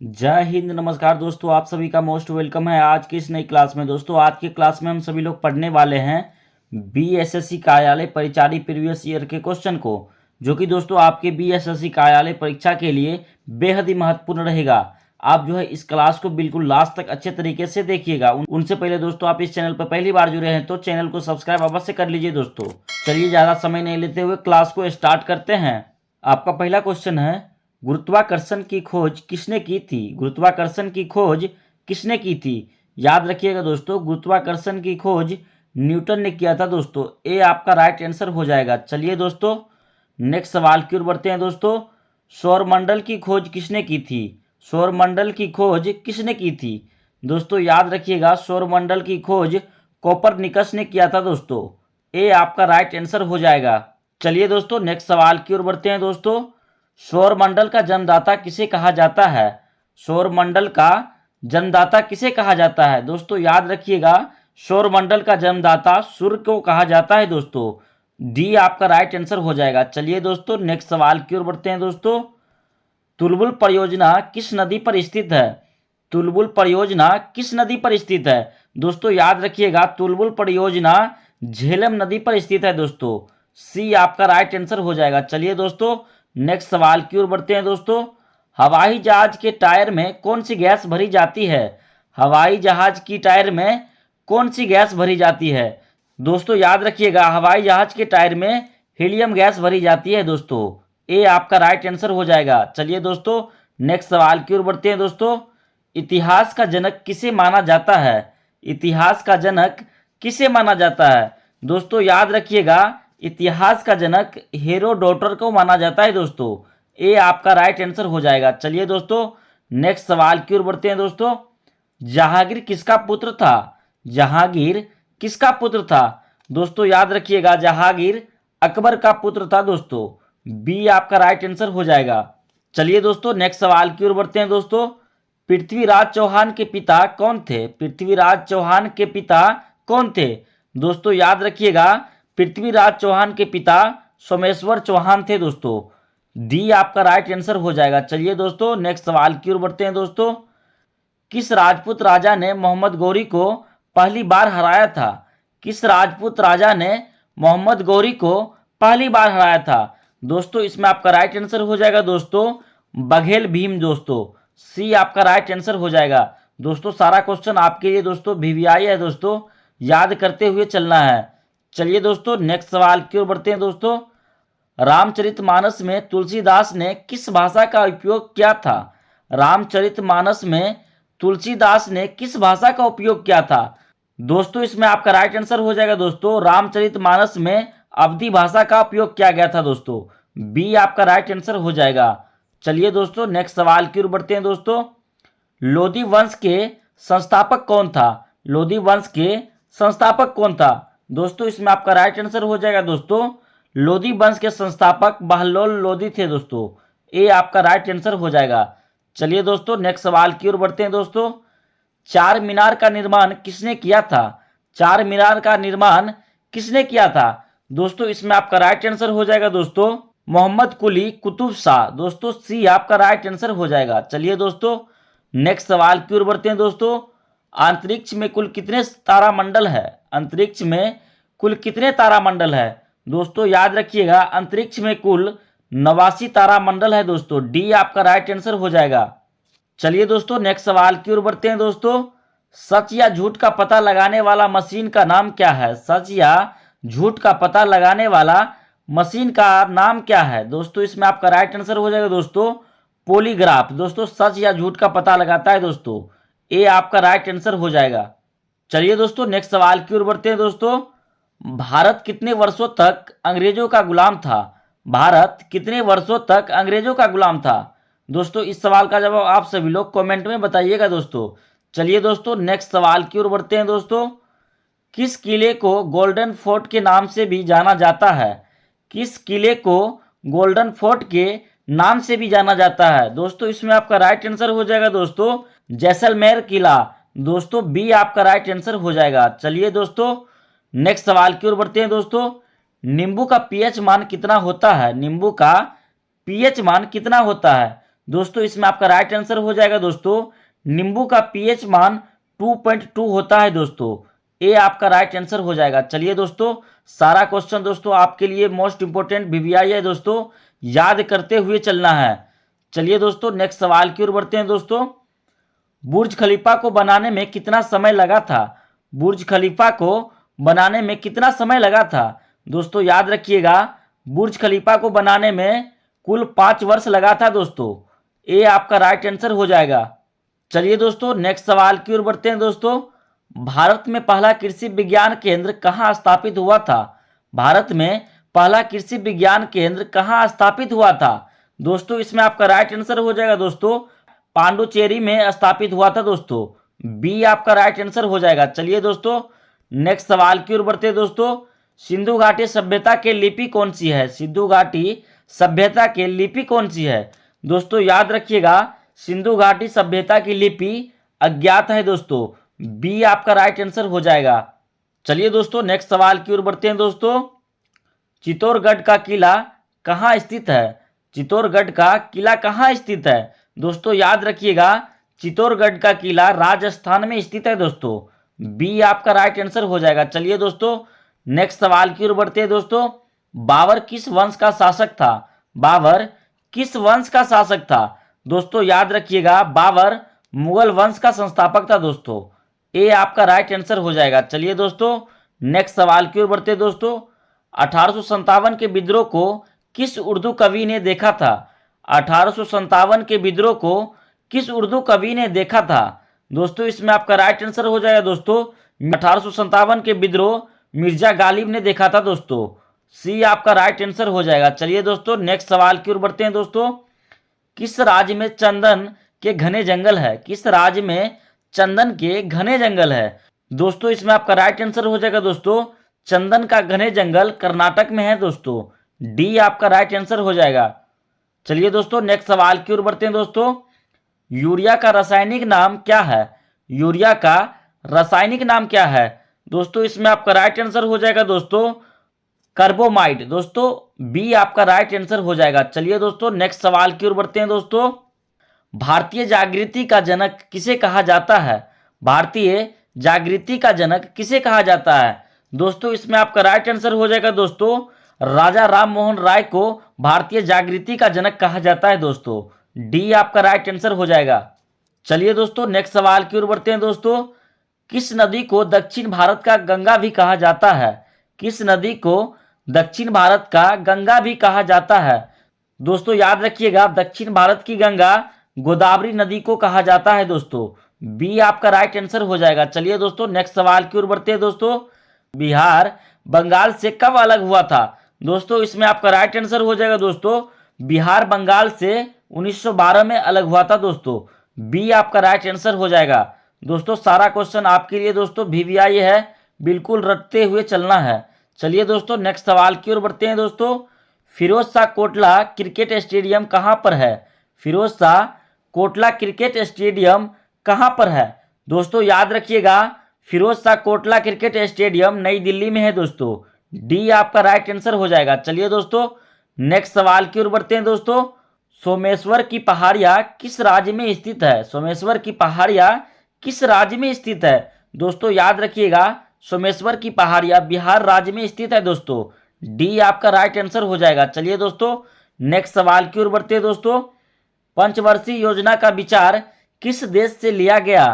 जय हिंद। नमस्कार दोस्तों, आप सभी का मोस्ट वेलकम है आज की इस नई क्लास में। दोस्तों आज की क्लास में हम सभी लोग पढ़ने वाले हैं बीएसएससी कार्यालय परिचारी प्रीवियस ईयर के क्वेश्चन को, जो कि दोस्तों आपके बीएसएससी कार्यालय परीक्षा के लिए बेहद ही महत्वपूर्ण रहेगा। आप जो है इस क्लास को बिल्कुल लास्ट तक अच्छे तरीके से देखिएगा। उनसे पहले दोस्तों आप इस चैनल पर पहली बार जुड़े हैं तो चैनल को सब्सक्राइब अवश्य कर लीजिए। दोस्तों चलिए ज़्यादा समय नहीं लेते हुए क्लास को स्टार्ट करते हैं। आपका पहला क्वेश्चन है, गुरुत्वाकर्षण की खोज किसने की थी? गुरुत्वाकर्षण की खोज किसने की थी? याद रखिएगा दोस्तों, गुरुत्वाकर्षण की खोज न्यूटन ने किया था। दोस्तों ए आपका राइट आंसर हो जाएगा। चलिए दोस्तों नेक्स्ट सवाल की ओर बढ़ते हैं। दोस्तों सौरमंडल की खोज किसने की थी? सौरमंडल की खोज किसने की थी? दोस्तों याद रखिएगा, सौरमंडल की खोज कोपरनिकस ने किया था। दोस्तों ए आपका राइट आंसर हो जाएगा। चलिए दोस्तों नेक्स्ट सवाल की ओर बढ़ते हैं। दोस्तों सौरमंडल का जन्मदाता किसे कहा जाता है? सौरमंडल का जन्मदाता किसे कहा जाता है? दोस्तों याद रखिएगा, सौरमंडल का जन्मदाता सूर्य को कहा जाता है। दोस्तों डी आपका राइट आंसर हो जाएगा। चलिए दोस्तों नेक्स्ट सवाल की ओर बढ़ते हैं। दोस्तों तुलबुल परियोजना किस नदी पर स्थित है? तुलबुल परियोजना किस नदी पर स्थित है? दोस्तों याद रखिएगा, तुलबुल परियोजना झेलम नदी पर स्थित है। दोस्तों सी आपका राइट आंसर हो जाएगा। चलिए दोस्तों नेक्स्ट सवाल की ओर बढ़ते हैं। दोस्तों हवाई जहाज के टायर में कौन सी गैस भरी जाती है? हवाई जहाज की टायर में कौन सी गैस भरी जाती है? दोस्तों याद रखिएगा, हवाई जहाज के टायर में हीलियम गैस भरी जाती है। दोस्तों ए आपका राइट आंसर हो जाएगा। चलिए दोस्तों नेक्स्ट सवाल की ओर बढ़ते हैं। दोस्तों इतिहास का जनक किसे माना जाता है? इतिहास का जनक किसे माना जाता है? दोस्तों याद रखिएगा, इतिहास का जनक हेरोडोटस को माना जाता है। दोस्तों ए आपका राइट आंसर हो जाएगा। चलिए दोस्तों नेक्स्ट सवाल की ओर बढ़ते हैं। दोस्तों जहांगीर किसका पुत्र था? जहांगीर किसका पुत्र था? दोस्तों याद रखिएगा, जहांगीर अकबर का पुत्र था। दोस्तों बी आपका राइट आंसर हो जाएगा। चलिए दोस्तों नेक्स्ट सवाल की ओर बढ़ते हैं। दोस्तों पृथ्वीराज चौहान के पिता कौन थे? पृथ्वीराज चौहान के पिता कौन थे? दोस्तों याद रखिएगा, पृथ्वीराज चौहान के पिता सोमेश्वर चौहान थे। दोस्तों डी आपका राइट आंसर हो जाएगा। चलिए दोस्तों नेक्स्ट सवाल की ओर बढ़ते हैं। दोस्तों किस राजपूत राजा ने मोहम्मद गौरी को पहली बार हराया था? किस राजपूत राजा ने मोहम्मद गौरी को पहली बार हराया था? दोस्तों इसमें आपका राइट आंसर हो जाएगा। दोस्तों बघेल भीम। दोस्तों सी आपका राइट आंसर हो जाएगा। दोस्तों सारा क्वेश्चन आपके लिए दोस्तों वीवीआई है। दोस्तों याद करते हुए चलना है। चलिए दोस्तों नेक्स्ट सवाल की ओर बढ़ते हैं। दोस्तों रामचरितमानस में तुलसीदास ने किस भाषा का उपयोग किया था? रामचरितमानस में तुलसीदास ने किस भाषा का उपयोग किया था? दोस्तों इसमें आपका राइट आंसर हो जाएगा। दोस्तों रामचरितमानस में अवधी भाषा का उपयोग किया गया था। दोस्तों बी आपका राइट आंसर हो जाएगा। चलिए दोस्तों नेक्स्ट सवाल की ओर बढ़ते हैं। दोस्तों लोधी वंश के संस्थापक कौन था? लोधी वंश के संस्थापक कौन था? दोस्तों इसमें आपका राइट आंसर हो जाएगा। दोस्तों लोधी वंश के संस्थापक बहलोल लोधी थे। दोस्तों ए आपका राइट आंसर हो जाएगा। चलिए दोस्तों नेक्स्ट सवाल की ओर बढ़ते हैं। दोस्तों चार मीनार का निर्माण किसने किया था? चार मीनार का निर्माण किसने किया था? दोस्तों इसमें आपका राइट आंसर हो जाएगा। दोस्तों मोहम्मद कुली कुतुब शाह। दोस्तों सी आपका राइट आंसर हो जाएगा। चलिए दोस्तों नेक्स्ट सवाल की ओर बढ़ते हैं। दोस्तों अंतरिक्ष में कुल कितने तारामंडल है? अंतरिक्ष में कुल कितने तारामंडल है? दोस्तों याद रखिएगा, अंतरिक्ष में कुल 89 तारामंडल है। दोस्तों डी आपका राइट आंसर हो जाएगा। चलिए दोस्तों नेक्स्ट सवाल की ओर बढ़ते हैं। दोस्तों सच या झूठ का पता लगाने वाला मशीन का नाम क्या है? सच या झूठ का पता लगाने वाला मशीन का नाम क्या है? दोस्तों इसमें आपका राइट आंसर हो जाएगा। दोस्तों पॉलीग्राफ। दोस्तों सच या झूठ का पता लगाता है। दोस्तों ए आपका राइट आंसर हो जाएगा। चलिए दोस्तों नेक्स्ट सवाल की ओर बढ़ते हैं। दोस्तों भारत कितने वर्षों तक अंग्रेजों का गुलाम था? भारत कितने वर्षों तक अंग्रेजों का गुलाम था? दोस्तों इस सवाल का जवाब आप सभी लोग कमेंट में बताइएगा। दोस्तों चलिए दोस्तों नेक्स्ट सवाल की ओर बढ़ते हैं। दोस्तों किस किले को गोल्डन फोर्ट के नाम से भी जाना जाता है? किस किले को गोल्डन फोर्ट के नाम से भी जाना जाता है? दोस्तों इसमें आपका राइट आंसर हो जाएगा। दोस्तों जैसलमेर किला। दोस्तों बी आपका राइट आंसर हो जाएगा। चलिए दोस्तों नेक्स्ट सवाल की ओर बढ़ते हैं। दोस्तों नींबू का पीएच मान कितना होता है? नींबू का पीएच मान कितना होता है? दोस्तों इसमें आपका राइट आंसर हो जाएगा दोस्तों नींबू का पीएच मान 2.2 होता है दोस्तों। ए आपका राइट आंसर हो जाएगा। चलिए दोस्तों, सारा क्वेश्चन दोस्तों आपके लिए मोस्ट इंपोर्टेंट वीवीआई है दोस्तों, याद करते हुए चलना है। चलिए दोस्तों, नेक्स्ट सवाल की ओर बढ़ते हैं दोस्तों। बुर्ज खलीफा को बनाने में कितना समय लगा था? बुर्ज खलीफा को बनाने में कितना समय लगा था? दोस्तों याद रखिएगा, बुर्ज खलीफा को बनाने में कुल 5 वर्ष लगा था दोस्तों। ए आपका राइट आंसर हो जाएगा। चलिए दोस्तों, नेक्स्ट सवाल की ओर बढ़ते हैं दोस्तों। भारत में पहला कृषि विज्ञान केंद्र कहाँ स्थापित हुआ था? भारत में पहला कृषि विज्ञान केंद्र कहाँ स्थापित हुआ था? दोस्तों इसमें आपका राइट आंसर हो जाएगा दोस्तों पांडुचेरी में स्थापित हुआ था दोस्तों। बी आपका राइट आंसर हो जाएगा। चलिए दोस्तों, नेक्स्ट सवाल की ओर बढ़ते हैं दोस्तों। सिंधु घाटी सभ्यता के लिपि कौन सी है? सिंधु घाटी सभ्यता के लिपि कौन सी है? दोस्तों याद रखिएगा, सिंधु घाटी सभ्यता की लिपि अज्ञात है दोस्तों। बी आपका राइट आंसर हो जाएगा। चलिए दोस्तों, नेक्स्ट सवाल की ओर बढ़ते हैं दोस्तों। चित्तौड़गढ़ का किला कहाँ स्थित है? चित्तौड़गढ़ का किला कहाँ स्थित है? दोस्तों याद रखिएगा, चित्तौड़गढ़ का किला राजस्थान में स्थित है दोस्तों। बी आपका राइट आंसर हो जाएगा। चलिए दोस्तों, नेक्स्ट सवाल की ओर बढ़ते हैं दोस्तों। बाबर किस वंश का शासक था? बाबर किस वंश का शासक था? दोस्तों याद रखिएगा, बाबर मुगल वंश का संस्थापक था दोस्तों। ए आपका राइट आंसर हो जाएगा। चलिए दोस्तों, नेक्स्ट सवाल की ओर बढ़ते हैं दोस्तों। 1857 के विद्रोह को किस उर्दू कवि ने देखा था? 1857 के विद्रोह को किस उर्दू कवि ने देखा था? दोस्तों इसमें आपका राइट आंसर हो जाएगा दोस्तों 1857 के विद्रोह मिर्जा गालिब ने देखा था दोस्तों। सी आपका राइट आंसर हो जाएगा। चलिए दोस्तों, नेक्स्ट सवाल की ओर बढ़ते हैं दोस्तों। किस राज्य में चंदन के घने जंगल है? किस राज्य में चंदन के घने जंगल है? दोस्तों इसमें आपका राइट आंसर हो जाएगा दोस्तों चंदन का घने जंगल कर्नाटक में है दोस्तों। डी आपका राइट आंसर हो जाएगा। चलिए दोस्तों, नेक्स्ट सवाल की ओर बढ़ते हैं दोस्तों। यूरिया का रासायनिक नाम क्या है? यूरिया का रासायनिक नाम क्या है? दोस्तों इसमें आपका राइट आंसर हो जाएगा दोस्तों कार्बोमाइड। दोस्तों बी आपका राइट आंसर हो जाएगा। चलिए दोस्तों, नेक्स्ट सवाल की ओर बढ़ते हैं दोस्तों। भारतीय जागृति का जनक किसे कहा जाता है? भारतीय जागृति का जनक किसे कहा जाता है? दोस्तों इसमें आपका राइट आंसर हो जाएगा दोस्तों राजा राम मोहन राय को भारतीय जागृति का जनक कहा जाता है दोस्तों। डी आपका राइट आंसर हो जाएगा। चलिए दोस्तों, नेक्स्ट सवाल की ओर बढ़ते हैं दोस्तों। किस नदी को दक्षिण भारत का गंगा भी कहा जाता है? किस नदी को दक्षिण भारत का गंगा भी कहा जाता है? दोस्तों याद रखिएगा, दक्षिण भारत की गंगा गोदावरी नदी को कहा जाता है दोस्तों। बी आपका राइट आंसर हो जाएगा। चलिए दोस्तों, नेक्स्ट सवाल की ओर बढ़ते हैं दोस्तों। बिहार बंगाल से कब अलग हुआ था? दोस्तों इसमें आपका राइट आंसर हो जाएगा दोस्तों बिहार बंगाल से 1912 में अलग हुआ था दोस्तों। बी आपका राइट आंसर हो जाएगा। दोस्तों सारा क्वेश्चन आपके लिए दोस्तों वीवीआई है, बिल्कुल रटते हुए चलना है। चलिए दोस्तों, नेक्स्ट सवाल की ओर बढ़ते हैं दोस्तों। फिरोज शाह कोटला क्रिकेट स्टेडियम कहाँ पर है? फिरोज शाह कोटला क्रिकेट स्टेडियम कहाँ पर है? दोस्तों याद रखिएगा, फिरोज शाह कोटला क्रिकेट स्टेडियम नई दिल्ली में है दोस्तों। डी आपका राइट आंसर हो जाएगा। चलिए दोस्तों, नेक्स्ट सवाल की ओर बढ़ते हैं दोस्तों। सोमेश्वर की पहाड़ियाँ किस राज्य में स्थित है? सोमेश्वर की पहाड़ियाँ किस राज्य में स्थित है? दोस्तों याद रखिएगा, सोमेश्वर की पहाड़ियाँ बिहार राज्य में स्थित है दोस्तों। डी आपका राइट आंसर हो जाएगा। चलिए दोस्तों, नेक्स्ट सवाल की ओर बढ़ते हैं दोस्तों। पंचवर्षीय योजना का विचार किस देश से लिया गया?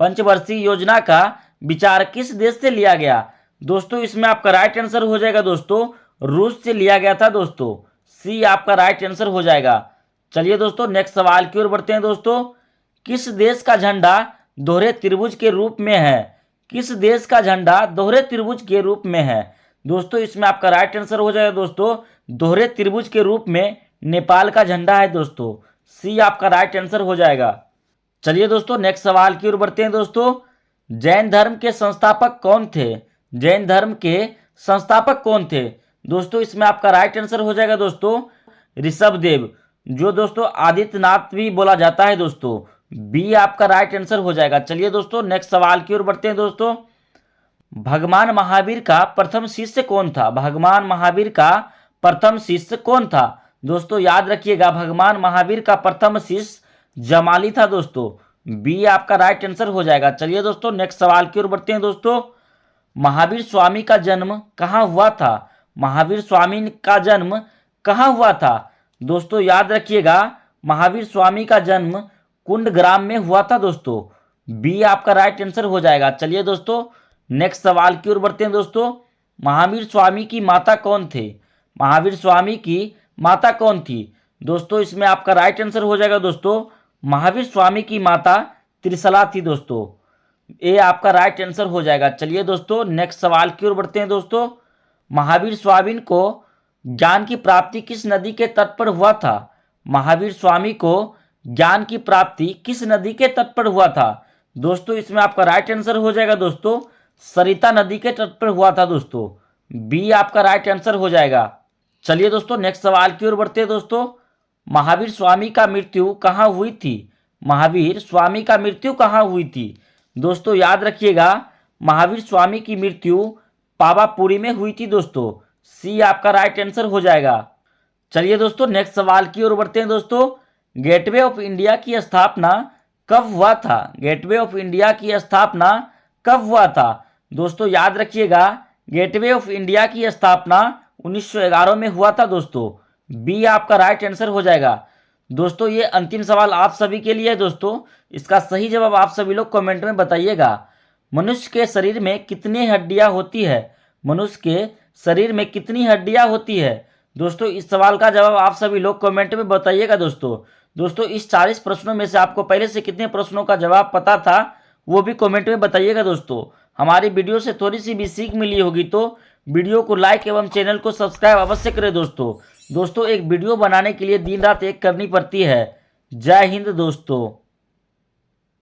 पंचवर्षीय योजना का विचार किस देश से लिया गया? दोस्तों इसमें आपका राइट आंसर हो जाएगा दोस्तों रूस से लिया गया था दोस्तों। सी आपका राइट आंसर हो जाएगा। चलिए दोस्तों, नेक्स्ट सवाल की ओर बढ़ते हैं दोस्तों। किस देश का झंडा दोहरे त्रिभुज के रूप में है? किस देश का झंडा दोहरे त्रिभुज के रूप में है? दोस्तों इसमें आपका राइट आंसर हो जाएगा दोस्तों दोहरे त्रिभुज के रूप में नेपाल का झंडा है दोस्तों। सी आपका राइट आंसर हो जाएगा। चलिए दोस्तों, नेक्स्ट सवाल की ओर बढ़ते हैं दोस्तों। जैन धर्म के संस्थापक कौन थे? जैन धर्म के संस्थापक कौन थे? दोस्तों इसमें आपका राइट आंसर हो जाएगा दोस्तों ऋषभदेव, जो दोस्तों आदित्यनाथ भी बोला जाता है दोस्तों। बी आपका राइट आंसर हो जाएगा। चलिए दोस्तों, नेक्स्ट सवाल की ओर बढ़ते हैं दोस्तों। भगवान महावीर का प्रथम शिष्य कौन था? भगवान महावीर का प्रथम शिष्य कौन था? दोस्तों याद रखिएगा भगवान महावीर का प्रथम शिष्य जमाली था दोस्तों। बी आपका राइट आंसर हो जाएगा। चलिए दोस्तों नेक्स्ट सवाल की ओर बढ़ते हैं दोस्तों। महावीर स्वामी का जन्म कहाँ हुआ था? महावीर स्वामी का जन्म कहाँ हुआ था? दोस्तों याद रखिएगा महावीर स्वामी का जन्म कुंडग्राम में हुआ था दोस्तों। बी आपका राइट आंसर हो जाएगा। चलिए दोस्तों नेक्स्ट सवाल की ओर बढ़ते हैं दोस्तों। महावीर स्वामी की माता कौन थे? महावीर स्वामी की माता कौन थी? दोस्तों इसमें आपका राइट आंसर हो जाएगा दोस्तों महावीर स्वामी की माता त्रिशला थी दोस्तों। ये आपका राइट आंसर हो जाएगा। चलिए दोस्तों नेक्स्ट सवाल की ओर बढ़ते हैं दोस्तों। महावीर स्वामी को ज्ञान की प्राप्ति किस नदी के तट पर हुआ था? महावीर स्वामी को ज्ञान की प्राप्ति किस नदी के तट पर हुआ था? दोस्तों इसमें आपका राइट आंसर हो जाएगा दोस्तों सरिता नदी के तट पर हुआ था दोस्तों। बी आपका राइट आंसर हो जाएगा। चलिए दोस्तों नेक्स्ट सवाल की ओर बढ़ते हैं दोस्तों। महावीर स्वामी का मृत्यु कहाँ हुई थी? महावीर स्वामी का मृत्यु कहाँ हुई थी? दोस्तों याद रखिएगा महावीर स्वामी की मृत्यु पावापुरी में हुई थी दोस्तों। सी आपका राइट आंसर हो जाएगा। चलिए दोस्तों नेक्स्ट सवाल की ओर बढ़ते हैं दोस्तों। गेटवे ऑफ इंडिया की स्थापना कब हुआ था? गेटवे ऑफ इंडिया की स्थापना कब हुआ था? दोस्तों याद रखिएगा गेटवे ऑफ इंडिया की स्थापना 1911 में हुआ था दोस्तों। बी आपका राइट आंसर हो जाएगा। दोस्तों ये अंतिम सवाल आप सभी के लिए है दोस्तों। इसका सही जवाब आप सभी लोग कमेंट में बताइएगा। मनुष्य के शरीर में कितनी हड्डियां होती है? मनुष्य के शरीर में कितनी हड्डियां होती है? दोस्तों इस सवाल का जवाब आप सभी लोग कमेंट में बताइएगा दोस्तों इस 40 प्रश्नों में से आपको पहले से कितने प्रश्नों का जवाब पता था वो भी कमेंट में बताइएगा दोस्तों। हमारी वीडियो से थोड़ी सी भी सीख मिली होगी तो वीडियो को लाइक एवं चैनल को सब्सक्राइब अवश्य करें दोस्तों एक वीडियो बनाने के लिए दिन रात एक करनी पड़ती है। जय हिंद दोस्तों।